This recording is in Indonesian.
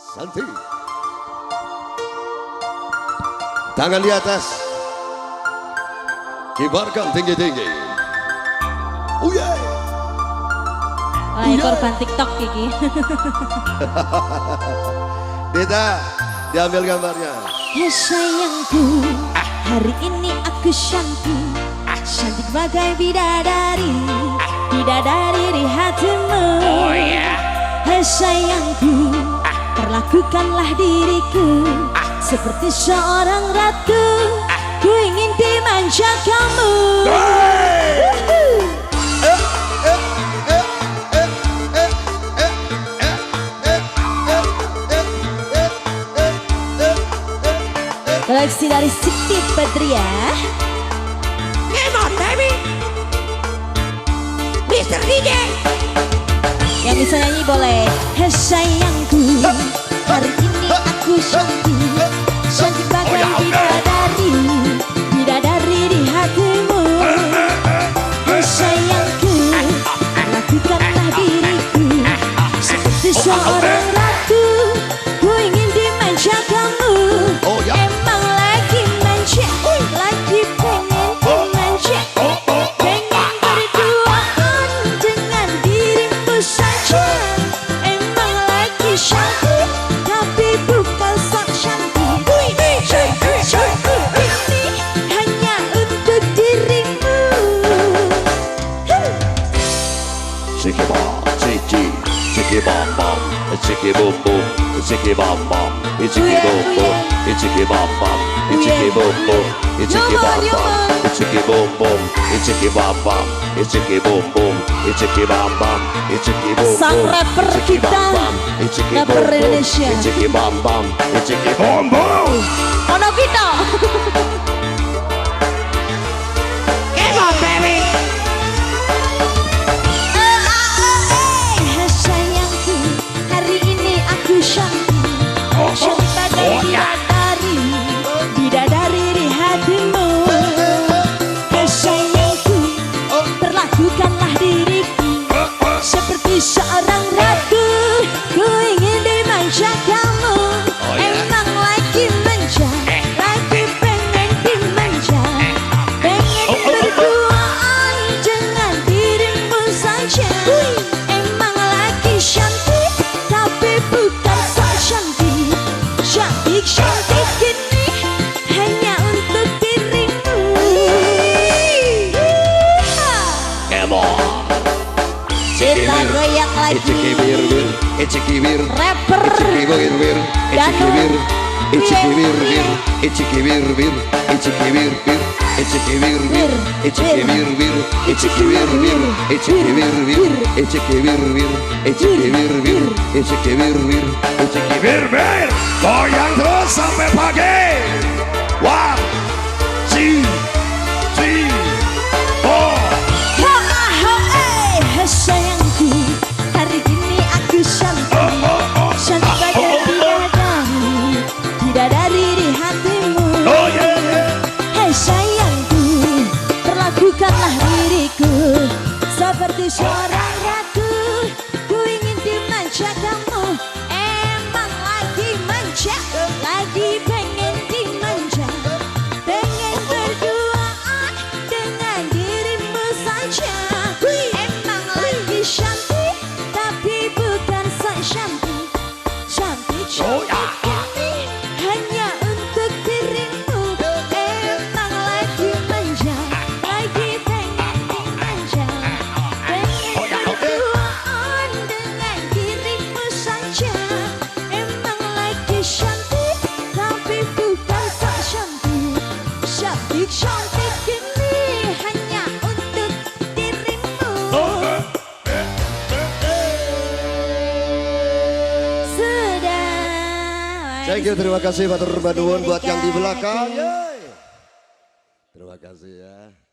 Santi. Tangan di atas. Kibarkan tinggi-tinggi. Oh yeah. Korban TikTok Kiki. Dita, diambil gambarnya. Ya sayangku, hari ini aku cantik, cantik bagai bidadari, bidadari di hatimu. Oh ya. Hai sayangku, perlakukanlah diriku seperti seorang ratu. Ku ingin dimanja kamu. Koleksi dari Siti Badriah. Come on baby, Mr. DJ. Yang bisa nyanyi boleh. Hai sayangku, hari ini aku cantik, cantik bagai bidadari, bidadari di hatimu. Hai sayangku, lakukanlah diriku seperti seorang ratu. Ku ingin dimanja kamu. Oh ya. Emang lagi manja, lagi pengen dimanja, pengen berduaan dengan dirimu saja. Emang lagi cantik, tapi bukan sok cantik. Cantik ini hanya untuk dirimu. Ciki bam, ciki bam bam, ciki bum bum, ciki bam bam, ciki bum bum, ciki bam bam, ciki bum bum, ciki bam bam, ciki bum bum, ciki bam bam, ciki bum bum, ciki bam bam, ciki bum bum. Sang rapper kita, rapper Indonesia. Ciki bam bam, ciki bum bum. Ono Vito. Come on baby. Sayangku, hari ini aku cantik, cantik bagai bidadari, bidadari di hatimu. Sayangku, perlakukanlah diriku seperti seorang ratu. Ku ingin dimanja kamu. Emang lagi manja, lagi pengen dimanja, pengen berduaan dengan dirimu saja. Emang lagi cantik, tapi bukan sok cantik. Cantik cantik ini hanya untuk dirimu. Come on. Kita goyak lagi. Ciki bir bir, ciki bir. Rapper Ciki bir bir, ciki bir, ciki bir bir, ciki bir bir, ciki bir bir, ciki bir bir, ciki bir bir, ciki bir bir, ciki bir bir, ciki bir bir, ciki bir bir, ciki bir bir, ciki bir bir. Goyang terus sampai pagi. One, two, three, four. Sayangku, hari ini aku cantik, cantik bagai bidadari, bidadari di hatimu. Hai sayangku, perlakukanlah diriku seperti seorang ratu. Ku ingin dimanja kamu. Emang lagi manja, lagi pengen dimanja, pengen berduaan dengan dirimu saja. Emang lagi cantik, tapi bukan sok cantik. Cantik cantik ini hanya untuk dirimu. Emang lagi manja, lagi pengen dimanja, pengen berduaan dengan dirimu saja. Emang lagi cantik, tapi bukan sok cantik. Cantik cantik ini hanya untuk dirimu. Sudah. Thank you, terima kasih Batur Baduun buat yang di belakang. Terima kasih ya.